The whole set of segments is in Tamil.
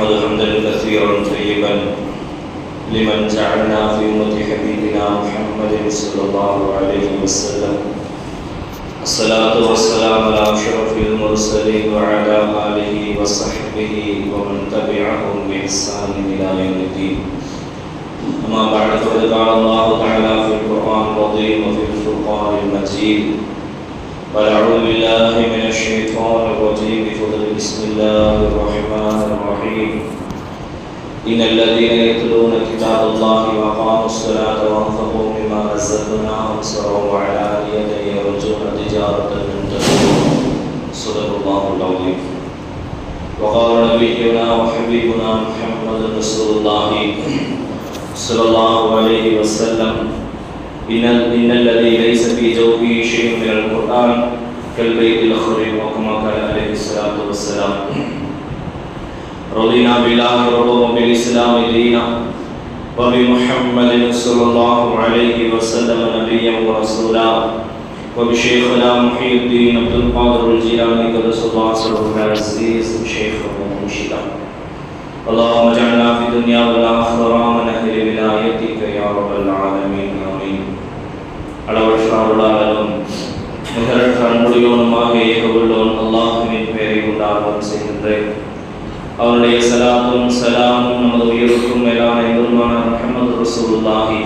نحمد حمدا كثيرا طيبا لمن جعلنا في أمة حبيبنا محمد صلى الله عليه وسلم. الصلاة والسلام على أشرف المرسلين وعلى آله وصحبه ومن تبعهم بإحسان إلى يوم الدين. أما بعد فقد قال الله تعالى في القرآن العظيم وفي الفرقان المجيد: أعوذ بالله من الشيطان الرجيم بسم الله الرحمن الرحيم. إن الذين يتلون كتاب الله وأقاموا الصلاة وأنفقوا مما رزقناهم سرا وعلانية يرجون تجارة لن تبور. صدق الله العظيم. وقال نبينا وحبيبنا محمد رسول الله صلى الله عليه وسلم: إن الذي ليس في جوفه شيء من القرآن كالبيت الخرب، وكما قال عليه الصلاة والسلام. رضينا بالله ربا وبالإسلام دينا وبمحمد صلى الله عليه وسلم نبيا ورسولا وبشيخنا محي الدين عبد القادر الجيلاني قدس الله سره العزيز شيخا ومرشدا. اللهم اجعلنا في الدنيا والآخرة من أهل ولايتك يا رب العالمين. آمين. அளவற்ற அருளாளனும் நிகரற்ற அன்புடையோனுமாக ஏகவுள்ளோன் அல்லாஹ்வின் பெயரை கொண்டாடுவோம் செய்கின்றேன். அவருடைய சலாத்தும் சலாமும் நமது உயிருக்கும் மேலான எம்பெருமான முஹம்மது ரசூலுல்லாஹி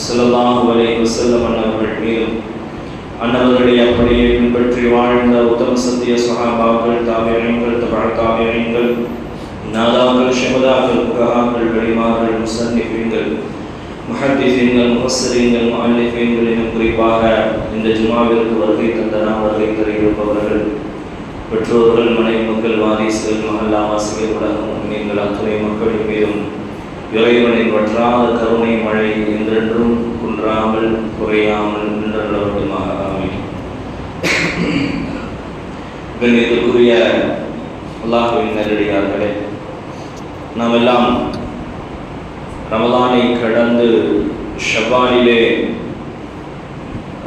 ஸல்லல்லாஹு அலைஹி வஸல்லம் அவர்கள் மீதும், அன்னவர்களை அப்படியே பின்பற்றி வாழ்ந்த உத்தம சத்திய ஸஹாபாக்கள், தாபிஈன்கள், தபஅ தாபிஈன்கள், நாதாக்கள், ஷஹதாக்கள், ஃபுகஹாக்கள், வலிமார்கள், முஸன்னிஃபீன்கள், முஹத்திஸீன்கள், முஃபஸ்ஸிரீன்கள், முஅல்லிஃபீன்கள் எனும் குறிப்பாக இந்த ஜுமாவிற்கு வருகை தந்த நாம் வருகை தர இருப்பவர்கள், பெற்றோர்கள், மனைவி மக்கள், வாரிசுகள், மஹல்லாவாசிகள், உலக முஃமினீன்கள் அத்துணை மக்களின் மீதும் இறைவனின் வற்றாத கருணை மழை என்றென்றும் குன்றாமல் குறையாமல் நின்றவர்களுமாக ஆமீன். கண்ணியத்திற்குரிய அல்லாஹ்வின் நல்லடியார்களே, நாம் எல்லாம் ரமலானை கடந்து ஷவ்வாலிலே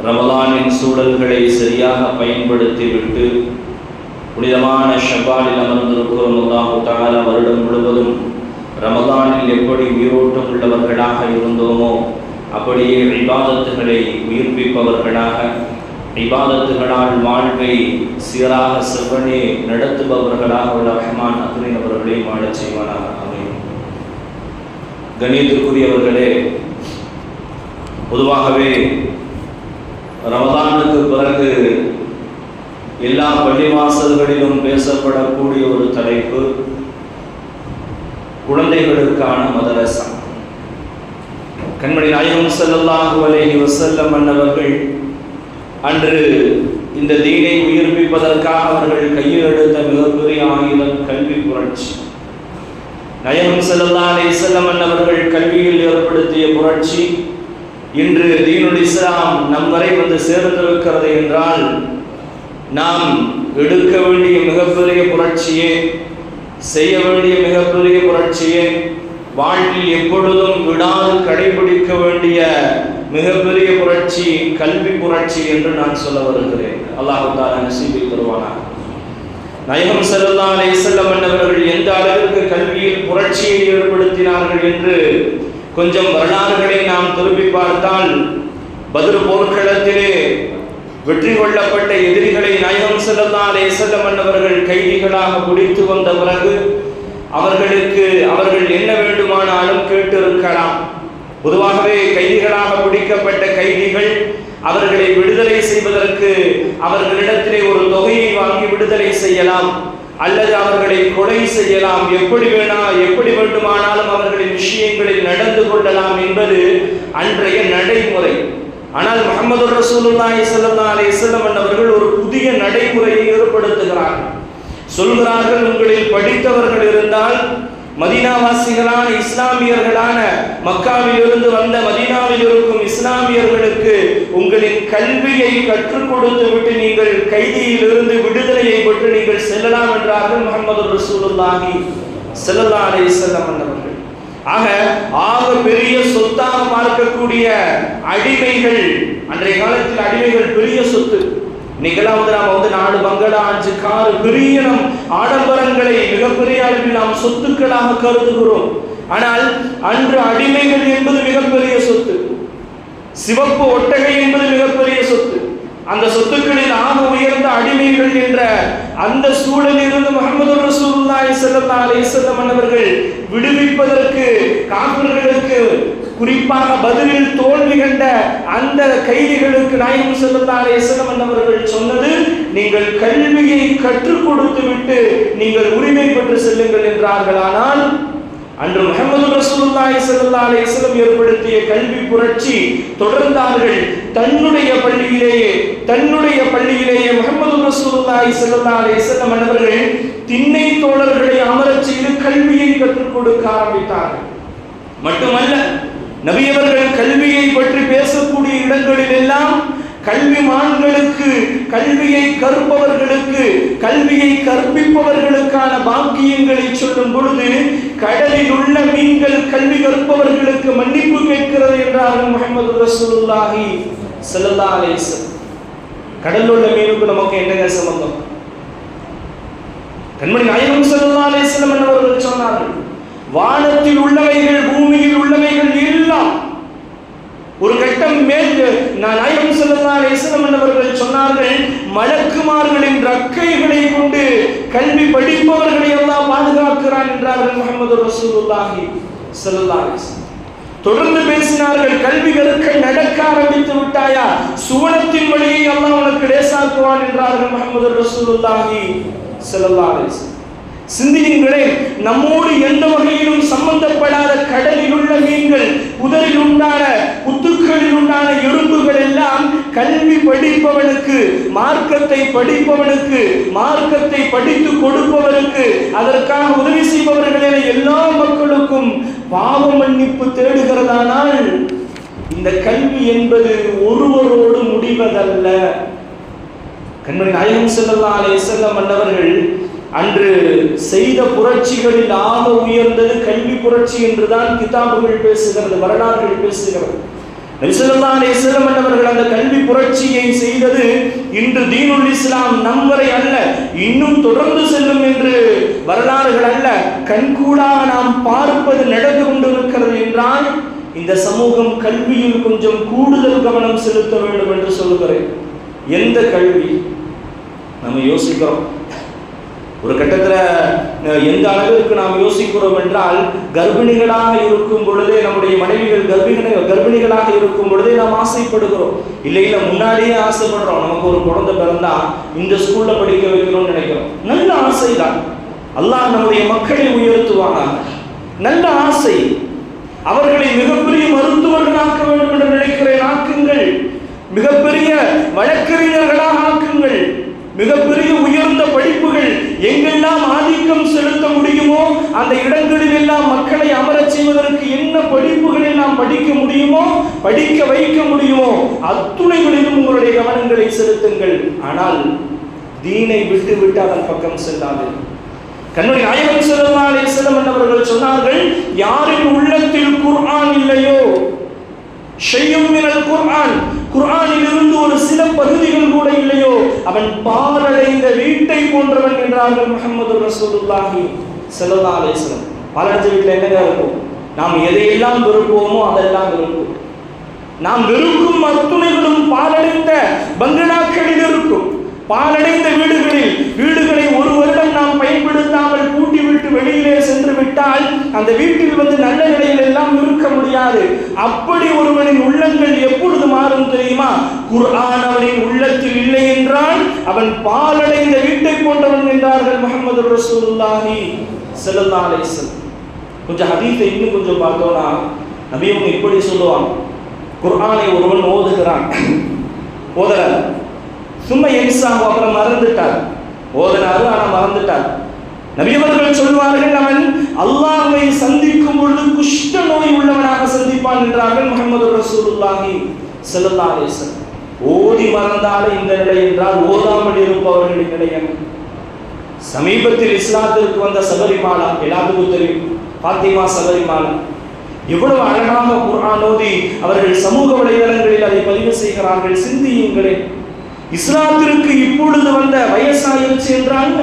ரமலானின் சூழல்களை சரியாக பயன்படுத்திவிட்டு புனிதமான ஷவ்வாலில் அமர்ந்திருக்கிறோம். அல்லாஹ் தஆலா வருடம் முழுவதும் ரமலானில் எப்படி உயிரோட்டம் உள்ளவர்களாக இருந்தோமோ அப்படியே இபாதத்துகளை உயிர்ப்பிப்பவர்களாக, இபாதத்துகளால் வாழ்வை சீராக செவ்வனே நடத்துபவர்களாக உள்ள ரஹ்மான் அத்துணை அவர்களை வாழச் செய்வானாக. ஆமீன். கண்ணியத்திற்குரியவர்களே, பொதுவாகவே ரமலானுக்கு பிறகு எல்லா பள்ளிவாசல்களிலும் பேசப்படக்கூடிய ஒரு தலைப்பு குழந்தைகளுக்கான மதரசா. கண்மணி நாயகம் ஸல்லல்லாஹு அலைஹி வஸல்லம் அன்னவர்கள் அன்று இந்த தீனை உயிர்ப்பிப்பதற்காக அவர்கள் கையில் எடுத்த மிகப்பெரிய ஆயுதம் கல்வி புரட்சி. நாயகம் ஸல்லல்லாஹு அலைஹி வஸல்லம் அன்னவர்கள் கல்வியில் ஏற்படுத்திய புரட்சி இன்று தீனுல் இஸ்லாம் நம் வரை வந்து சேர்ந்திருக்கிறது என்றால் நாம் எடுக்க வேண்டிய மிகப்பெரிய புரட்சியே, செய்ய வேண்டிய மிகப்பெரிய புரட்சியே, வாழ்வில் எப்பொழுதும் விடாது கடைபிடிக்க வேண்டிய மிகப்பெரிய புரட்சி கல்வி புரட்சி என்று நான் சொல்ல வருகிறேன். அல்லாஹ் தஆலா நஸீபை தருவானாக. நாயகம் ஸல்லல்லாஹு அலைஹி வஸல்லம் அவர்கள் எந்த அளவிற்கு கல்வியில் புரட்சியை ஏற்படுத்தினார்கள் என்று கொஞ்சம் வரலாறுகளை நாம் திருப்பி பார்த்தால், பத்ர் போர்க்களத்திலே வெற்றி கொள்ளப்பட்ட எதிரிகளை நாயகம் ஸல்லல்லாஹு அலைஹி வஸல்லம் அவர்கள் கைதிகளாக பிடித்து வந்த பிறகு அவர்கள் என்ன வேண்டுமானாலும் கேட்டிருக்கலாம். பொதுவாகவே கைதிகளாக பிடிக்கப்பட்ட கைதிகள் அவர்களை விடுதலை செய்வதற்கு அவர்களிடத்திலே ஒரு தொகையை வாங்கி விடுதலை செய்யலாம், அல்லது அவர்களை கொலை செய்யலாம், எப்படி வேண்டுமானாலும் அவர்களின் விஷயங்களில் நடந்து கொள்ளலாம் என்பது அன்றைய நடைமுறை. ஆனால் முஹம்மது ரசூலுல்லாஹி ஸல்லல்லாஹு அலைஹி வஸல்லம் அவர்கள் ஒரு புதிய நடைமுறையை ஏற்படுத்துகிறார்கள். சொல்கிறார்கள், உங்களில் படித்தவர்கள் இருந்தால் மதீனாவாசிகளான இஸ்லாமியர்களான மக்காவில் இருந்து வந்த மதீனாவில் இருக்கும் இஸ்லாமியர்களுக்கு உங்களின் கல்வியை கற்றுக் கொடுத்து விட்டு நீங்கள் கைதியிலிருந்து விடுதலையை பெற்று நீங்கள் செல்லலாம் என்றார்கள் முஹம்மது ரசூலுல்லாஹி ஸல்லல்லாஹு அலைஹி வஸல்லம் அவர்கள். ஆக பெரிய சொத்தாக பார்க்கக்கூடிய அடிமைகள், அன்றைய காலத்தில் அடிமைகள் பெரிய சொத்து. இன்னைக்கெல்லாம் நாம 4 பங்களா 5 கார் பெரிய ஆடம்பரங்களை மிகப்பெரிய அளவில் நாம் சொத்துக்களாக கருதுகிறோம். ஆனால் அன்று அடிமைகள் என்பது மிகப்பெரிய சொத்து, சிவப்பு ஒட்டகை என்பது மிகப்பெரிய சொத்து. அந்த சொத்துக்களில் ஆக உயர்ந்த அடிமைகள் என்ற அந்த சூழலில் இருந்து முஹம்மது ரசூலுல்லாஹி ஸல்லல்லாஹு அலைஹி வஸல்லம் அவர்கள் விடுவிப்பதற்கு காஃபிர்களுக்கு, குறிப்பாக பதிலில் தோல்வி கண்ட அந்த கைதிகளுக்கு நாயகம் ஸல்லல்லாஹு அலைஹி வஸல்லம் அவர்கள் சொன்னது, நீங்கள் கல்வியை கற்றுக் கொடுத்து விட்டு நீங்கள் உரிமை பெற்று செல்லுங்கள் என்றார்கள். ஆனால் அன்று முஹம்மது ரசூலுல்லாஹி ஸல்லல்லாஹு அலைஹி வஸல்லம் ஏற்படுத்திய கல்வி புரட்சி தொடர்ந்தார்கள். தன்னுடைய பள்ளியிலேயே முஹம்மது ரசூலுல்லாஹி ஸல்லல்லாஹு அலைஹி வஸல்லம் அவர்கள் திண்ணை தோழர்களை அமரச் செய்து கல்வியை கற்றுக் கொடுக்க ஆரம்பித்தார்கள். மட்டுமல்ல, நபி அவர்கள் கல்வியை பற்றி பேசக்கூடிய இடங்களில் எல்லாம் கல்விமான்களுக்கு, கல்வியை கற்பவர்களுக்கு, கல்வியை கற்பிப்பவர்களுக்கான பாக்கியங்களை சொல்லும் பொழுது, கடலில் உள்ள மீன்கள் கல்வி கற்பவர்களுக்கு மன்னிப்பு கேட்கிறது என்றார்கள் முஹம்மது ரசூலுல்லாஹி ஸல்லல்லாஹு அலைஹி வஸல்லம். கடலில் உள்ள மீனுக்கு நமக்கு என்ன சம்பந்தம்? கண்மணி நாயகம் ஸல்லல்லாஹு அலைஹி வஸல்லம் அவர்கள் சொன்னார்கள், வானத்தில் உள்ளவைகள் பூமியில் உள்ளவைகள் எல்லாம் ஒரு கட்டம் மேல் நாயகம் ஸல்லல்லாஹு அலைஹி வஸல்லம் அவர்கள் சொன்னார்கள், மலக்குமார்களின் ரக்கைகளை கொண்டு கல்வி படிப்பவர்களை அல்லாஹ் பாதுகாக்கிறான் என்றார்கள் முஹம்மது ரசூலுல்லாஹி ஸல்லல்லாஹு அலைஹி வஸல்லம். தொடர்ந்து பேசினார்கள், கல்வி கற்க நடக்க ஆரம்பித்து விட்டாயா, சுவனத்தின் வழியை அல்லாஹ் உனக்கு லேசாக்குவான் என்றார்கள் முஹம்மது ரசூலுல்லாஹி ஸல்லல்லாஹு அலைஹி வஸல்லம். சிந்தியுங்களே, நம்மோடு எந்த வகையிலும் சம்பந்தப்படாத கடலில் உள்ள மீன்கள், புதரில் உண்டான புத்துக்களில் உண்டான எறும்புகள் எல்லாம் கல்வி படிப்பவனுக்கு, மார்க்கத்தை படிப்பவனுக்கு, மார்க்கத்தை படித்து கொடுப்பவனுக்கு, அதற்காக உதவி செய்பவர்கள் என எல்லா மக்களுக்கும் பாவ மன்னிப்பு தேடுகிறதானால் இந்த கல்வி என்பது ஒருவரோடு முடிவதல்ல. கண்மணி நாயகம் ஸல்லல்லாஹு அலைஹி வஸல்லம் அவர்கள் அன்று செய்த புரட்சிகளில் ஆக உயர்ந்தது கல்வி புரட்சி என்றுதான் கிதாபுகள் பேசுகிறது, வரலாறுகள் பேசுகிறது. நபி ஸல்லல்லாஹு அலைஹி வஸல்லம் அவர்கள் அந்த கல்வி புரட்சியை செய்தது இன்று தீனுல் இஸ்லாம் நம் வரை அல்ல, இன்னும் தொடர்ந்து செல்லும் என்று வரலாறுகள் அல்ல, கண்கூடாக நாம் பார்ப்பது நடந்து கொண்டிருக்கிறது. என்றால் இந்த சமூகம் கல்வியில் கொஞ்சம் கூடுதல் கவனம் செலுத்த வேண்டும் என்று சொல்லுகிறேன். எந்த கல்வி நம்ம யோசிக்கிறோம்? ஒரு கட்டத்தில் எந்த அளவிற்கு நாம் யோசிக்கிறோம் என்றால், கர்ப்பிணிகளாக இருக்கும் பொழுதே, நம்முடைய மனைவிகள் கர்ப்பிணிகளாக இருக்கும் பொழுதே நாம் ஆசைப்படுகிறோம். இல்லை முன்னாடியே ஆசைப்படுறோம், நமக்கு ஒரு குழந்தை பிறந்தா இந்த ஸ்கூல்ல படிக்க வைக்கணும்னு நினைக்கிறோம். நல்ல ஆசைதான், அல்லாஹ் நம்முடைய மக்களை உயர்த்துவாங்க, நல்ல ஆசை. அவர்களை மிகப்பெரிய மருத்துவர்களாக்க வேண்டும் என்று நினைக்கிறேன், ஆக்குங்கள். மிகப்பெரிய வழக்கறிஞர்களாக ஆக்குங்கள். மிகப்பெரிய உயர்ந்த படிப்புகள் எங்கெல்லாம் ஆதிக்கம் செலுத்த முடியுமோ அந்த இடங்களில் எல்லாம் மக்களை அமரச் செய்வதற்கு என்ன படிப்புகளை நாம் படிக்க முடியுமோ, படிக்க வைக்க முடியுமோ அத்துணைகளிலும் உங்களுடைய கவனங்களை செலுத்துங்கள். ஆனால் தீனை விட்டு அதன் பக்கம் செல்லாது. கண்மணி நாயகம் ஸல்லல்லாஹு அலைஹி வஸல்லம் அவர்கள் சொன்னார்கள், யாரின் உள்ளத்தில் குர்ஆன் இல்லையோ, ஷையும் மினல் குர்ஆன், குர்ஆனில் இருந்து ஒரு சில பகுதிகள் கூட இல்லையோ, அவன் பாலடைந்த வீட்டை போன்றவன் என்றார்கள் முஹம்மது ரசூலுல்லாஹி ஸல்லல்லாஹு அலைஹி வஸல்லம். பாலடைந்த வீட்டில் என்னங்க இருக்கும்? நாம் எதையெல்லாம் விரும்புவோமோ அதெல்லாம் விரும்பும். நாம் வெறுக்கும் அத்துணைகளும் பாலடைந்த பங்களாக்களில் இருக்கும். பாலடைந்த வீடுகளை ஒரு வருடம் நாம் பயன்படுத்தாமல் பூட்டிவிட்டு வெளியிலே சென்று விட்டால் அந்த வீட்டில் நல்ல நிலையில் எல்லாம் இருக்க முடியாது. அப்படி ஒருவனின் உள்ளங்கள் எப்பொழுது மாறும் தெரியுமா? குர்ஆன் அவனின் உள்ளத்தில் இல்லை என்றால் அவன் பாலடைந்த வீட்டை போன்றவன் என்றார்கள் முஹம்மது ரசூலுல்லாஹி ஸல்லல்லாஹு அலைஹி வஸல்லம். கொஞ்சம் ஹதீஸை இன்னும் கொஞ்சம் பார்த்தோம்னா நபி அவங்க இப்படி சொல்லுவாங்க, குர்ஆனை ஒருவன் ஓதுகிறான், ஓதுறார், சும்மா என்சாஹு, அப்புறம் மறந்துட்டார், ஓதனாரு ஆனா மறந்துட்டார். நபி அவர்கள் சொல்வார்கள், அவன் அல்லாஹ்வை சந்திக்கும் பொழுது குஷ்ட நோய் உள்ளவனாக சந்திப்பான் என்றார்கள் முஹம்மது ரசூலுல்லாஹி ஸல்லல்லாஹு அலைஹி வஸல்லம். ஓதி மறந்தாலே இந்த நிலை என்றால் ஓதாமல் இருப்பவர்களின் நிலை என்ன? சமீபத்தில் இஸ்லாத்திற்கு வந்த சபரிமாலா, எல்லாத்துக்கும் தெரியும், பாத்திமா சபரிமாலா எவ்வளவு அழகாக குர்ஆன் ஓதி அவர்கள் சமூக வலைதளங்களில் அதை பதிவு செய்கிறார்கள். சிந்தியுங்களே, இஸ்லாத்திற்கு இப்பொழுது வந்த வயசாயிருச்சு என்றால்,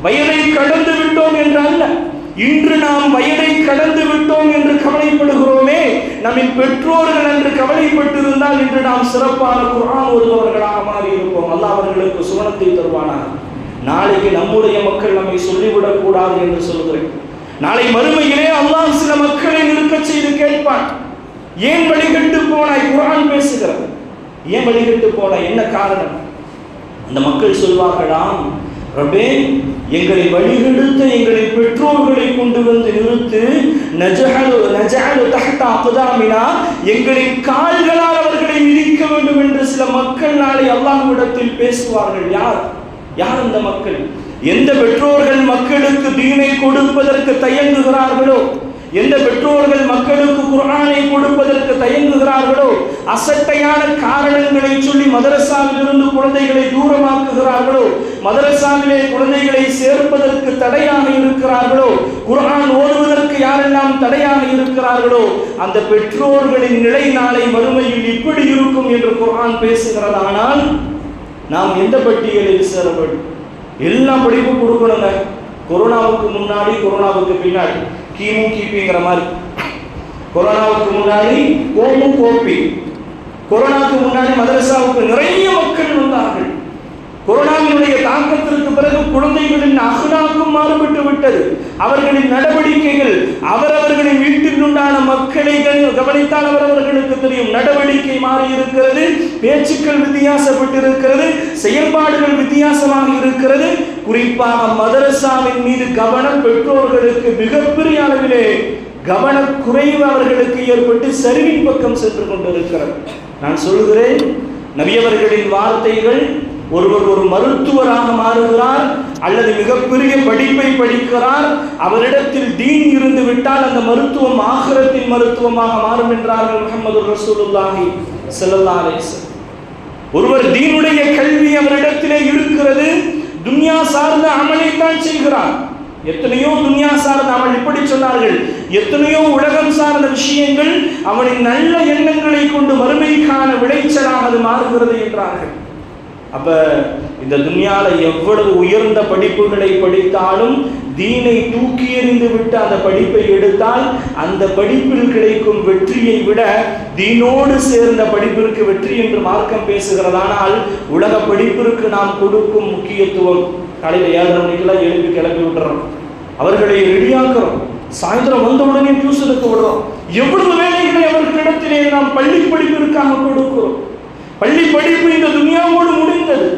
வயதை கடந்து விட்டோம் என்றால், இன்று நாம் வயதை கடந்து விட்டோம் என்று கவலைப்படுகிறோமே, நம்மின் பெற்றோர்கள் என்று கவலைப்பட்டிருந்தால் இன்று நாம் சிறப்பான குர்ஆன் ஓதுபவர்களாக மாறி இருப்போம். அல்லாஹ் அவர்களுக்கு சுவனத்தை தருவானாக. நாளைக்கு நம்முடைய மக்கள் நம்மை சொல்லிவிடக் கூடாது என்று சொல்கிறேன். நாளை மறுமையிலே அல்லாஹ் சில மக்களை நிற்க செய்து கேட்பான், ஏன் வழிகட்டு போனாய்? குர்ஆன் பேசுகிறது, ஏன் வழிகட்டு போனாய், என்ன காரணம்? அந்த மக்கள் சொல்வார்களாம், ரப்பே, எங்களை வழிகெடுத்த எங்களின் பெற்றோர்களை கொண்டு வந்து நிறுத்து, நஜஅலு தஹ்த அக்தாமினா, எங்களின் கால்களால் அவர்களை மிதிக்க வேண்டும் என்று சில மக்கள் நாளை அல்லாஹ்விடத்தில் பேசுவார்கள். யார் அந்த மக்கள்? எந்த பெற்றோர்கள் மக்களுக்கு தீனை கொடுப்பதற்கு தயங்குகிறார்களோ, எந்த பெற்றோர்கள் மக்களுக்கு குர்ஆனை கொடுப்பதற்கு தயங்குகிறார்களோ, அசட்டையான காரணங்களை சொல்லி மதரசாவிலிருந்து குழந்தைகளை தூரமாக்குகிறார்களோ, மதரசாவிலே குழந்தைகளை சேர்ப்பதற்கு தடையாக இருக்கிறார்களோ, குர்ஆன் ஓதுவதற்கு யாரெல்லாம் தடையாக இருக்கிறார்களோ, அந்த பெற்றோர்களின் நிலை நாளை மறுமையில் இப்படி இருக்கும் என்று குர்ஆன் பேசுகிறதானால் நாம் எந்த பட்டியலில் சேர வேண்டும்? எல்லாம் படிப்பு கொடுக்கணுங்க. கொரோனாவுக்கு முன்னாடி, கொரோனாவுக்கு பின்னாடி, கிமு கிபிங்கிற மாதிரி. கொரோனாவுக்கு முன்னாடி கோமு கோபி, கொரோனாவுக்கு முன்னாடி மதரசாவுக்கு நிறைய மக்கள் வந்தார்கள். கொரோனாவினுடைய தாக்கத்திற்கு பிறகு குழந்தைகளின் அஹ்லாக்கும் மாறுபட்டு விட்டது. அவர்களின் நடவடிக்கைகள் அவரவர்களின் வீட்டில் உண்டான மக்களை கவனித்தால் அவரவர்களுக்கு தெரியும். நடவடிக்கை மாறி இருக்கிறது, பேச்சுக்கள் வித்தியாசப்பட்டிருக்கிறது, செயல்பாடுகள் வித்தியாசமாக இருக்கிறது. குறிப்பாக மதரசாவின் மீது கவனம் பெற்றோர்களுக்கு மிகப்பெரிய அளவிலே கவனக்குறைவு அவர்களுக்கு ஏற்பட்டு சரிவின் பக்கம் சென்று கொண்டிருக்கிறது. நான் சொல்கிறேன், நபியவர்களின் வார்த்தைகள், ஒருவர் ஒரு மருத்துவராக மாறுகிறார் அல்லது மிகப்பெரிய படிப்பை படிக்கிறார், அவரிடத்தில் தீன் இருந்து விட்டால் அந்த மருத்துவம் ஆகிரத்தின் மருத்துவமாக மாறும் என்றார்கள் முஹம்மது ரசூலுல்லாஹி ஸல்லல்லாஹு அலைஹி வஸல்லம். ஒருவர் தீனுடைய கல்வி அவரிடத்திலே இருக்கிறது, துன்யா சார்ந்த அமலைத்தான் செய்கிறார். எத்தனையோ துன்யா சார்ந்த அமல், இப்படி சொன்னார்கள், எத்தனையோ உலகம் சார்ந்த விஷயங்கள் அவனின் நல்ல எண்ணங்களை கொண்டு மறுமைக்கான விளைச்சலாக அது மாறுகிறது என்றார்கள். அப்ப இந்த துன்யால எவ்வளவு உயர்ந்த படிப்புகளை படித்தாலும் தீனை தூக்கி எறிந்து விட்டு அந்த படிப்பை எடுத்தால் அந்த படிப்பில் கிடைக்கும் வெற்றியை விட தீனோடு சேர்ந்த படிப்பிற்கு வெற்றி என்று மார்க்கம் பேசுகிறதானால் உலக படிப்பிற்கு நாம் கொடுக்கும் முக்கியத்துவம், காலையில் 7:30 மணிக்கெல்லாம் எழுப்பி கிளப்பி விட்டுறோம், அவர்களை ரெடியாக்குறோம், சாயந்தரம் வந்த உடனே டியூஷனுக்கு விடுறோம், எவ்வளவு வேலைகளை அவர்களிடத்திலே நாம் பள்ளி படிப்பிற்காக கொடுக்கிறோம். பள்ளி படிப்பு இந்த துன்யாவோடு முடிந்தது.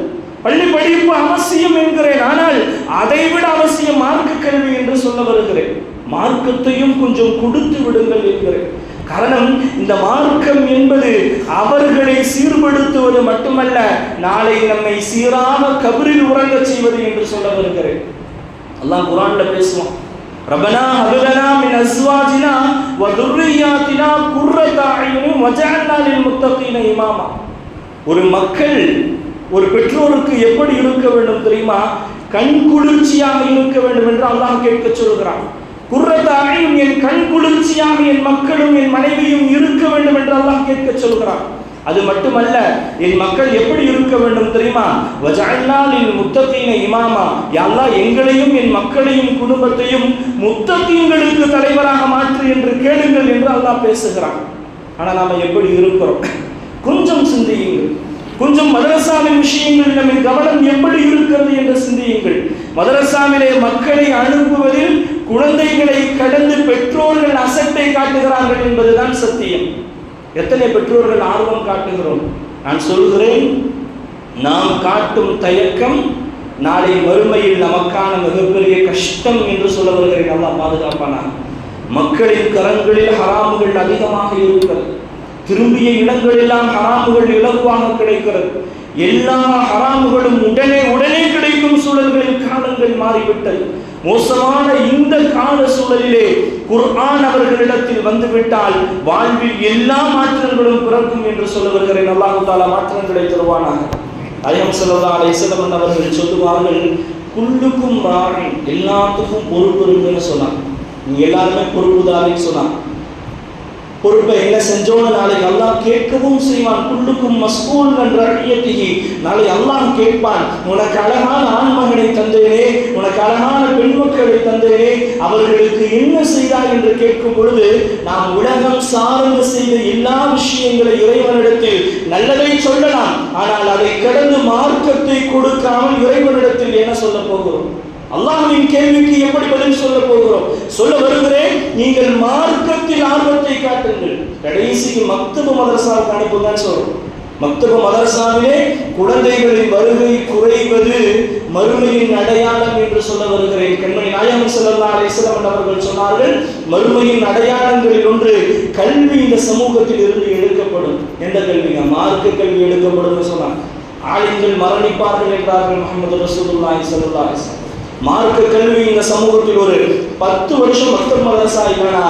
பள்ளி படிப்பு அவசியம் என்கிறேன், ஆனால் அதைவிட அவசியம் மார்க்க கல்வி என்று சொல்ல வருகிறேன். மார்க்கத்தையும் கொஞ்சம் கொடுத்து விடுங்கள் என்கிறேன். காரணம், இந்த மார்க்கம் என்பது அவர்களை சீர்படுத்துவது மட்டுமல்ல, நாளை நம்மை சீராக கபரில் உறங்க செய்வது என்று சொல்ல வருகிறேன். அல்லாஹ் குர்ஆன்ல பேசுவான், ரப்பனா ஹப்லனா மின் அஸ்வாஜினா வ துர்ரியாத்தினா குர்ரத அயுனின் வஜஅல்னா லில் முத்தகீன இமாமா. ஒரு மக்கள், ஒரு பெற்றோருக்கு எப்படி இருக்க வேண்டும் தெரியுமா? கண் குளிர்ச்சியாக இருக்க வேண்டும் என்று அல்லாஹ் கேட்க சொல்கிறான். குர்ரத அயுன், என் கண் குளிர்ச்சியாக என் மக்களும் என் மனைவியும் இருக்க வேண்டும் என்று அல்லாஹ் கேட்க சொல்கிறான். அது மட்டுமல்ல, என் மக்கள் எப்படி இருக்க வேண்டும் தெரியுமா? வஜஅல்னா லில் முத்தகீன இமாமா, யா அல்லாஹ் எங்களையும் என் மக்களையும் குடும்பத்தையும் முத்தகீன்களுக்கு தலைவராக மாற்று என்று கேளுங்கள் என்று அல்லாஹ் பேசுகிறான். ஆனா நாம எப்படி இருக்கிறோம்? கொஞ்சம் சிந்தியுங்கள். கொஞ்சம் மதரசாவின் விஷயங்கள் நம்ம கவனம் எப்படி இருக்கிறது என்று சிந்தியுங்கள். மதரசாவிலே மக்களை அனுப்புவதில் குழந்தைகளை கடந்து பெற்றோர்கள் அசட்டை காட்டுகிறார்கள் என்பதுதான் சத்தியம். எத்தனை பெற்றோர்கள் ஆர்வம் காட்டுகிறோம்? நான் சொல்கிறேன், நாம் காட்டும் தயக்கம் நாளை மறுமையில் நமக்கான மிகப்பெரிய கஷ்டம் என்று சொல்ல வருகிறேன். அல்லாஹ் பாதுகாப்பானா. மக்களின் கரங்களில் ஹராமுகள் அதிகமாக இருக்கிறது. திரும்பிய இடங்களெல்லாம் ஹராமுகள் இலகுவாக கிடைக்கிறது. எல்லா ஹராமுகளும் உடனே கிடைக்கும் சூழல்களில் காலங்கள் மாறிவிட்டது. மோசமான இந்த கால சூழலிலே குர்ஆன் அவர்களிடத்தில் வந்துவிட்டால் வாழ்வில் எல்லா மாற்றங்களும் பிறக்கும் என்று சொல்ல வருகிறேன். அல்லாஹ் தஆலா மாற்றங்களை தருவானாக. நாயகம் ஸல்லல்லாஹு அலைஹி வஸல்லம் அவர்கள் சொல்லுவார்கள், குல்லுக்கும் ராஇன், எல்லாத்துக்கும் பொறுப்பு இருக்குன்னு சொன்னாங்க. நீங்க எல்லாருமே பொறுப்புதாரின்னு சொன்னாங்க. பொறுப்பை என்ன செஞ்சோன்னு நாளைக்கு அல்லாஹ் கேட்கவும் செய்வான். குல்லுக்கும் மஸ்ஊல் என்ற ரஹியத்திஹி, நாளை அல்லாஹ் கேட்பான், உனக்கு அழகான ஆண்மகனை தந்தேனே, உனக்கு அழகான பெண் மக்களை தந்தேனே, அவர்களுக்கு என்ன செய்தாய் என்று கேட்கும் பொழுது நாம் உலகம் சார்ந்து செய்த எல்லா விஷயங்களை இறைவனிடத்தில் நல்லதை சொல்லலாம். ஆனால் அதை கடந்து மார்க்கத்தை கொடுக்காமல் இறைவனிடத்தில் என்ன சொல்ல போகிறோம்? அல்லாஹ்வின் கேள்விக்கு எப்படி பதில் சொல்ல போகிறோம்? சொல்ல வருகிறேன், நீங்கள் மார்க்கத்தில் ஆர்வத்தை காட்டுங்கள். கடைசிக்கு மக்தப மதரசாவுக்கு அனுப்புங்கன்னு சொல்றோம். மக்தப மதரசாவிலே குழந்தைகளின் வருகை குறைவது மறுமையின் அடையாளம் என்று சொல்ல வருகிறேன். கண்மணி நாயகம் ஸல்லல்லாஹு அலைஹி வஸல்லம் அவர்கள் சொன்னார்கள், மறுமையின் அடையாளங்களில் ஒன்று கல்வி இந்த சமூகத்தில் இருந்து எடுக்கப்படும். எந்த கல்விங்க? மார்க்க கல்வி எடுக்கப்படும் சொன்னாங்க. ஆலிம்கள் மரணிப்பார்கள் என்றார்கள் முஹம்மது ரசூலுல்லாஹி ஸல்லல்லாஹு அலைஹி வஸல்லம். மார்க்க கல்வி இந்த சமூகத்தில் ஒரு 10 வருஷம் மக்தப் மதரசா இல்லைனா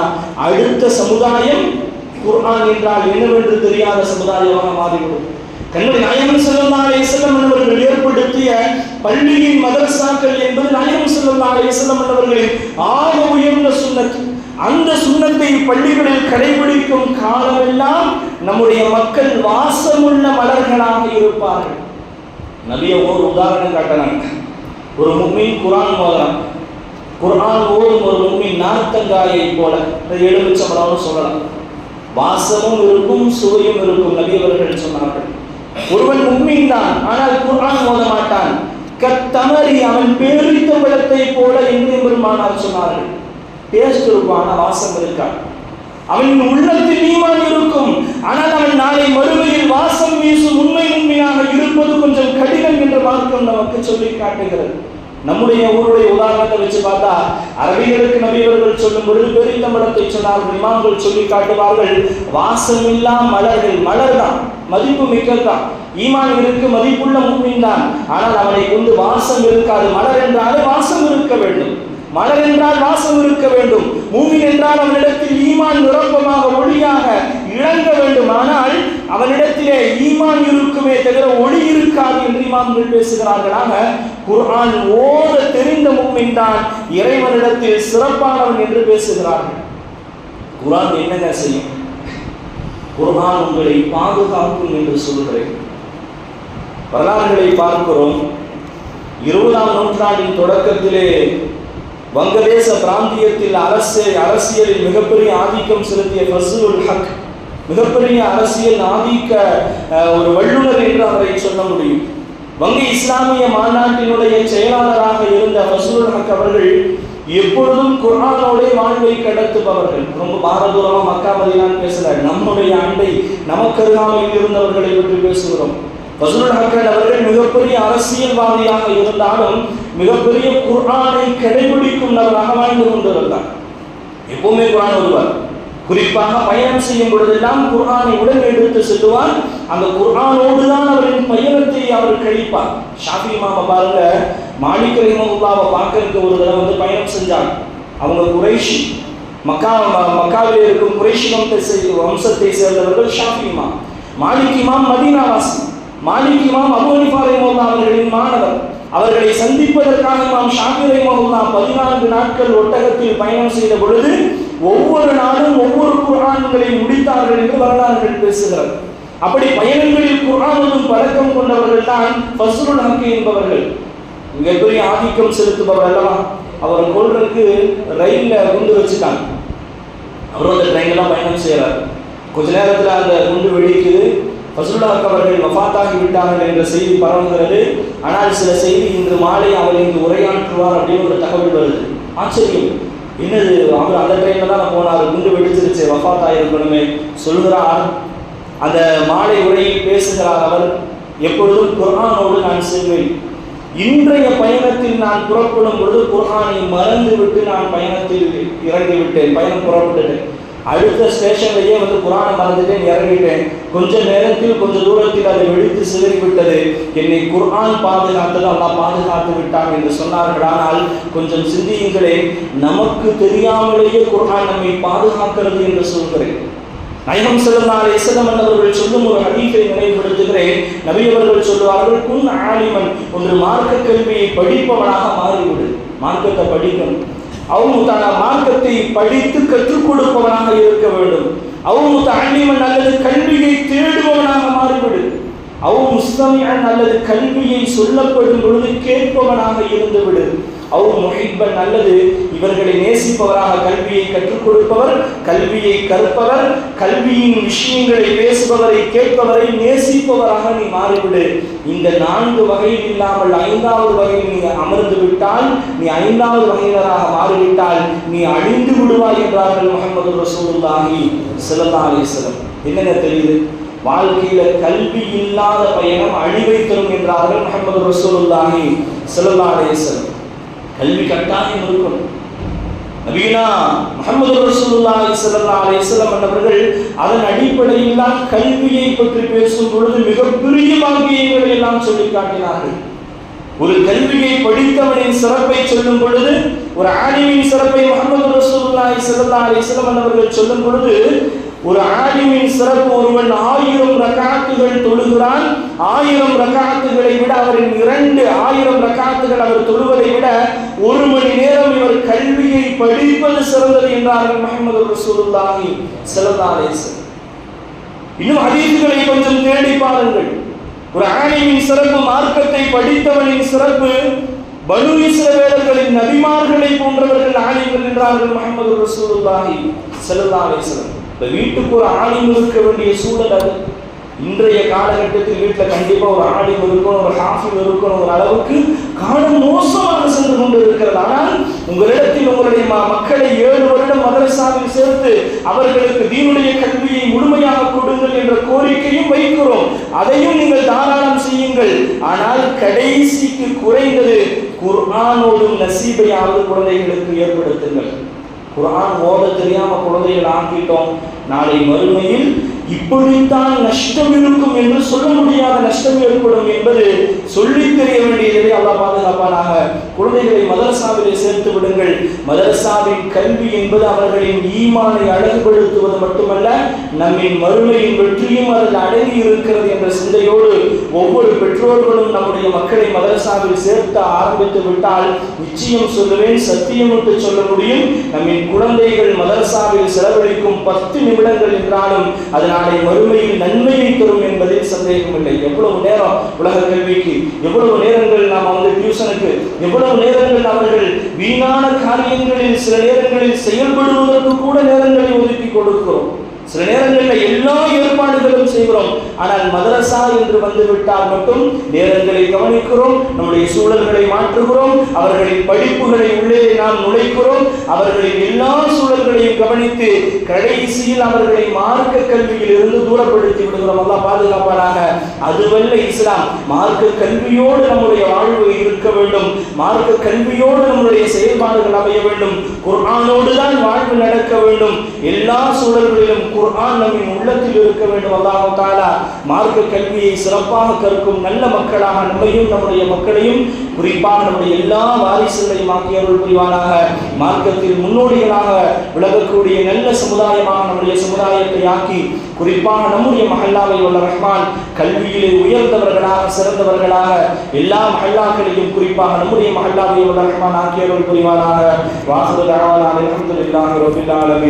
அடுத்த சமுதாயம் குர்ஆன் என்றால் என்னவென்று தெரியாத சமுதாயமாக மாறிவிடும். கண்மணி நாயகம் ஸல்லல்லாஹு அலைஹி வஸல்லம் அவர்கள் ஏற்படுத்திய பள்ளியின் மதரசாக்கள் என்பது நாயகம் ஸல்லல்லாஹு அலைஹி வஸல்லம் அவர்களின் ஆக உயர்ந்த சுன்னத். அந்த சுன்னத்தை பள்ளிகளில் கடைபிடிக்கும் காலமெல்லாம் நம்முடைய மக்கள் வாசமுள்ள மலர்களாக இருப்பார்கள். நபிய ஒரு உதாரணம் காட்டினாங்க. ஒரு முஃமின் குர்ஆன் ஓதுறான். குர்ஆன் ஓதும் ஒரு முஃமின் நார்த்தங்காயை போல, எலுமிச்சம்பழம்னு சொல்லலாம், வாசமும் இருக்கும் சுவையும் இருக்கும். நபி அவர்கள் சொன்னார்கள், ஒருவன் முஃமின் தான், ஆனால் குர்ஆன் ஓத மாட்டான். கத்தமரி, அவன் பேரித்தம்பழத்தை போல என்று பெருமானார் சொன்னார்கள். டேஸ்ட் இருக்கும், ஆனால் வாசம் இருக்காது. அவன் உள்ளத்தில் ஈமான் இருக்கும், ஆனால் அவன் நாளை மறுமையில் வாசம் வீசும் உண்மை உண்மையாக இருப்பது கொஞ்சம் கடினம் என்று மார்க்கம் நமக்கு சொல்லி காட்டுகிறது. நம்முடைய ஊருடைய உதாரணத்தை வச்சு பார்த்தா, அரபிகளுக்கு நபி அவர்கள் சொல்லும் பொழுது பெரித்தம்பழத்தை சொன்னார்கள். இமாம்கள் சொல்லி காட்டுவார்கள், வாசமில்லா மலர்கள், மலர் தான், மதிப்பு மிக்கதான், ஈமான் இருக்கு, மதிப்புள்ள முஃமின் தான், ஆனால் அவனை கொண்டு வாசம் இருக்காது. மலர் என்றாலே வாசம் இருக்க வேண்டும், மலர் என்றால் வாசம் இருக்க வேண்டும். மூமின் என்றால் அவனிடத்தில் ஈமான் நிரப்பமாக ஒளியாக இழங்க வேண்டும். ஆனால் அவனிடத்திலே ஈமான் இருக்குமே தவிர ஒளி இருக்காது என்று இமாம்கள் பேசுகிறார்களாக. குர்ஆன் ஓத தெரிந்த மூமின் தான் இறைவனிடத்தில் சிறப்பானவன் என்று பேசுகிறார்கள். குர்ஆன் என்னங்க செய்யும்? குர்ஆன் உங்களை பாதுகாக்கும் என்று சொல்கிறேன். வரலாறுகளை பார்க்கிறோம். 20ஆம் நூற்றாண்டின் தொடக்கத்திலே வங்கதேச பிராந்தியத்தில் அரசியலில் மிகப்பெரிய ஆதிக்கம் செலுத்திய ஃபஸ்லுல் ஹக், மிகப்பெரிய அரசியல் ஆதிக்க ஒரு வல்லுநர் என்று அவரை சொல்ல முடியும். வங்க இஸ்லாமிய மாநாட்டினுடைய செயலாளராக இருந்த ஃபஸ்லுல் ஹக் அவர்கள் எப்பொழுதும் குர்ஆனோட வாழ்வை கடத்துபவர்கள். ரொம்ப பாரதூரமா மக்கா மதீனான்னு பேசல, நம்முடைய அண்டை நமக்கு அருகாமையில் இருந்தவர்களை பற்றி பேசுகிறோம். ஃபஸ்லுல் ஹக் அவர்கள் மிகப்பெரிய அரசியல்வாதியாக இருந்தாலும் மிகப்பெரிய குர்ஆனை கடைபிடிக்கும் நபராக வாழ்ந்து கொண்டிருந்தார். எப்பவுமே குர்ஆன் ஓதுவார். குறிப்பாக பயணம் செய்யும் பொழுதெல்லாம் குர்ஆனை உடன் எடுத்து செல்வார். அந்த குர்ஆனோடு தான் அவரின் பயணத்தை அவர் கழிப்பார். ஷாஃபி இமாம பாருங்க, மாலிக் ரஹிமஹுல்லாஹ்வை பார்க்கறதுக்கு ஒரு தடவை வந்து பயணம் செஞ்சாங்க. அவங்க குறைஷி, மக்காவிலே இருக்கும் குறைஷி வம்சத்தை சேர்ந்தவர்கள் ஷாஃபி இமாம். மாலிக் இமாம் மதீனாவாசி. மாலிக் இமாம் அபூ ஹனீஃபா ரஹிமஹுல்லாஹ் அவர்களின் மாணவர். அவர்களை சந்திப்பதற்காக இமாம் ஷாஃபி ரஹிமஹுல்லாஹ் 14 நாட்கள் ஒட்டகத்தில் பயணம் செய்த பொழுது ஒவ்வொரு நாளும் ஒவ்வொரு குர்ஆன்களை முடித்தார்கள் என்று வரலாறுகள் பேசுகிறது. அப்படி பயணங்களில் குர்ஆனும் பழக்கம் கொண்டவர்கள் தான் ஃபஸ்லுல் ஹக் என்பவர்கள். மிகப்பெரிய ஆதிக்கம் செலுத்துபவர் அல்லவா. அவரை கொல்றதுக்கு ரயில்ல குண்டு வச்சுட்டாங்க. அவரும் அந்த ட்ரெயின்லாம் பயணம் செய்யறார். கொஞ்ச நேரத்தில் அந்த குண்டு வெடிக்குது. ஃபஸ்லுல் ஹக் அவர்கள் வஃபாத்தாகி விட்டார்கள் என்ற செய்தி பரவுகிறது. ஆனால் சில செய்தி இன்று மாலை அவர் இங்கு உரையாற்றுவார் அப்படின்னு ஒரு தகவல் வருது. ஆச்சரியம், என்னது, அவர் அந்த ட்ரெயினில் தான் போனார், குண்டு வெடிச்சிருச்சு, வஃபாத்தாகி இருக்கணுமே சொல்கிறார். அந்த மாலை உரையில் பேசுகிறார் அவர், எப்பொழுதும் குர்ஆனோடு நான் செல்வேன். இன்றைய பயணத்தில் நான் புறப்படும் பொழுது குர்ஆனை மறந்து விட்டு நான் பயணத்தில் இறங்கிவிட்டேன், பயணம் புறப்பட்டுட்டேன். அடுத்த ஸ்டேஷன்லேயே வந்து குர்ஆனை மறந்துட்டேன், இறங்கிட்டேன். கொஞ்ச நேரத்தில் கொஞ்ச தூரத்தில் அதை வெடித்து சிதறிவிட்டது. என்னை குர்ஆன் பாதுகாத்தது, அல்லாஹ் பாதுகாத்து விட்டான் என்று சொன்னார்கள். ஆனால் கொஞ்சம் சிந்தியுங்களே, நமக்கு தெரியாமலேயே குர்ஆன் நம்மை பாதுகாக்கிறது என்று சொல்கிறேன். நாயகம் ஸல்லல்லாஹு அலைஹி வஸல்லம் அவர்கள் சொல்லும் ஒரு ஹதீஸை நினைவுபடுத்துகிறேன். நபி அவர்கள் சொல்வார்கள், குன் ஆலிமன், ஒன்று மார்க்க கல்வியை படிப்பவனாக மாறிவிடு. மார்க்கத்தை படிக்கணும். அவங்க மார்க்கத்தை படித்து கற்றுக் கொடுப்பவனாக இருக்க வேண்டும். அவ் முத்தஅல்லிமன் அல்லது கல்வியை தேடுபவனாக மாறிவிடு, அவ் முஸ்தமிஅன் அல்லது கல்வியை சொல்லப்படும் பொழுது கேட்பவனாக இருந்துவிடு, அவ் முஹிப்பன் அல்லது இவர்களை நேசிப்பவராக, கல்வியை கற்றுக் கொடுப்பவர், கல்வியை கற்பவர், கல்வியின் விஷயங்களை பேசுபவரை கேட்பவரை நேசிப்பவராக நீ மாறிவிடு. இந்த 4 வகையில் இல்லாமல் 5வது வகையில் நீ அமர்ந்து விட்டால், நீ 5வது வகையினராக மாறிவிட்டால் நீ அழிந்து விடுவாய் என்றார்கள் முஹம்மது ரசூலுல்லாஹி ஸல்லல்லாஹு அலைஹி வஸல்லம். என்னங்க தெரியுது? வாழ்க்கையில கல்வி இல்லாத பயணம் அழிவை தரும் என்றார்கள் முஹம்மது ரசூலுல்லாஹி ஸல்லல்லாஹு அலைஹி வஸல்லம். கல்வி கட்டாயம் இருக்கும். நபினா முஹம்மது ரசூலுல்லாஹி ஸல்லல்லாஹு அலைஹி வஸல்லம் அவர்கள் அதன் அடிப்படையில் தான் கல்வியை பற்றி பேசும் பொழுது மிகப்பெரிய பாக்கியங்களை எல்லாம் சொல்லி காட்டினார்கள். ஒரு கல்வியை படித்தவனின் சிறப்பை சொல்லும் பொழுது, ஒரு ஆலிமின் சிறப்பை முஹம்மது ரசூலுல்லாஹி ஸல்லல்லாஹு அலைஹி வஸல்லம் அவர்கள் சொல்லும் பொழுது, ஒரு ஆலிமின் சிறப்பு, ஒருவன் 1000 ரக்காத்துகள் தொழுகிறான், 1000 ரக்காத்துகளை விட அவரின் 1000 ரக்காத்துகள் அவர் தொழுவதை விட 1 மணி நேரம் இவர் கல்வியை படிப்பது சிறந்தது என்றார்கள் முஹம்மது ரசூலுல்லாஹி ஸல்லல்லாஹு அலைஹி வஸல்லம். இன்னும் ஹதீஸ்களை கொஞ்சம் தேடி பாருங்கள். ஒரு ஆலிமின் சிறப்பு, மார்க்கத்தை படித்தவனின் சிறப்பு, பனு இஸ்ரவேலர்களின் நபிமார்களை போன்றவர்கள் ஆலிம்கள் என்றார்கள் முஹம்மது ரசூலுல்லாஹி ஸல்லல்லாஹு அலைஹி வஸல்லம். வீட்டுக்கு ஒரு ஆலிம் இருக்க வேண்டிய சூழல் அது. இன்றைய காலகட்டத்தில் வீட்டில் கண்டிப்பா ஒரு ஆலிம் இருக்கணும், ஒரு ஹாஃபில் இருக்கணும், ஒரு அளவுக்கு காலம் மோசமாக சென்று கொண்டு இருக்கிறது. ஆனால் உங்களிடத்தில் உங்களுடைய மக்களை 7 வருடம் மதரசாவில் சேர்த்து அவர்களுக்கு தீனுடைய கல்வியை முழுமையாக கொடுங்கள் என்ற கோரிக்கையும் வைக்கிறோம். அதையும் நீங்கள் தாராளம் செய்யுங்கள். ஆனால் கடைசிக்கு குறைந்தது குர்ஆனோடும் நசீபையாவது குழந்தைகளுக்கு ஏற்படுத்துங்கள். குர்ஆன் ஓத தெரியாம குழந்தைகள் ஆக்கிட்டோம், நாளை மறுமையில் இப்படித்தான் நஷ்டம் இருக்கும் என்று சொல்ல முடியாத நஷ்டம் ஏற்படும் என்பது சொல்லித் தெரிய வேண்டியதை அல்லாஹ் பாதுகாப்பானாக. குழந்தைகளை மதரசாவிலே சேர்த்து விடுங்கள். மதரசாவின் கல்வி என்பது அவர்களின் ஈமானை அழகுபடுத்துவது மட்டுமல்ல, நம்மின் மறுமையின் வெற்றியும் அதில் அடங்கி இருக்கிறது என்ற சிந்தையோடு ஒவ்வொரு பெற்றோர்களும் நம்முடைய மக்களை மதரசாவில் சேர்த்த ஆரம்பித்து விட்டால் நிச்சயம் சொல்லுவேன், சத்தியமிட்டு சொல்ல முடியும், நம்மின் குழந்தைகள் மதரசாவில் செலவழிக்கும் 10 நிமிடங்கள் என்றாலும் அதனாலே மறுமையில் நன்மையை தரும் என்பதில் சந்தேகமில்லை. எவ்வளவு நேரம் உலக கல்விக்கு, எவ்வளவு நேரங்கள் நாம் டியூஷனுக்கு, எவ்வளவு நேரங்கள் அவர்கள் வீணான காரியங்களில் சில நேரங்களில் செயல்படுவதற்கு கூட நேரங்களை ஒதுக்கி கொடுக்கிறோம். சில நேரங்களில் எல்லா ஏற்பாடுகளும் செய்கிறோம். ஆனால் மதரசா என்று வந்துவிட்டால் மட்டும் நேரங்களை கவனிக்கிறோம், நம்முடைய சூழல்களை மாற்றுகிறோம், அவர்களின் படிப்புகளை உள்ளே நாம் நுழைக்கிறோம், அவர்களின் எல்லா சூழல்களையும் கவனித்து கடைசியில் அவர்களை மார்க்க கல்வியில் இருந்து தூரப்படுத்தி விடுகிறோம். அல்லாஹ் பாதுகாப்பானாக. அதுவல்ல இஸ்லாம். மார்க்க கல்வியோடு நம்முடைய வாழ்வு இருக்க வேண்டும், மார்க்க கல்வியோடு நம்முடைய செயல்பாடுகள் அமைய வேண்டும், குர்ஆனோடு தான் வாழ்வு நடக்க வேண்டும். எல்லா சூழல்களிலும் குர்ஆன் நம்மின் உள்ளத்தில் இருக்க வேண்டும். அல்லாஹ் தஆலா மார்க்க கல்வியை சிறப்பாக கற்கும் நல்ல மக்களாக நம்மையும் நம்முடைய மக்களையும் குறிப்பாக நம்முடைய எல்லா வாரிசுகளையும் ஆக்கி அருள் புரிவானாக. மார்க்கத்தில் முன்னோடிகளாக விளங்கக்கூடிய நல்ல சமுதாயமாக நம்முடைய சமுதாயத்தை ஆக்கி குறிப்பாக நம்முடைய மஹல்லாவை உள்ள ரஹ்மான் கல்வியிலே உயர்ந்தவர்களாக சிறந்தவர்களாக எல்லா மஹல்லாக்களையும் குறிப்பாக நம்முடைய மஹல்லாவை உள்ள ரஹ்மான் ஆக்கி அருள் புரிவானாக. வாஹிரு தஅவானா அல்ஹம்துலில்லாஹி ரப்பில் ஆலமீன்.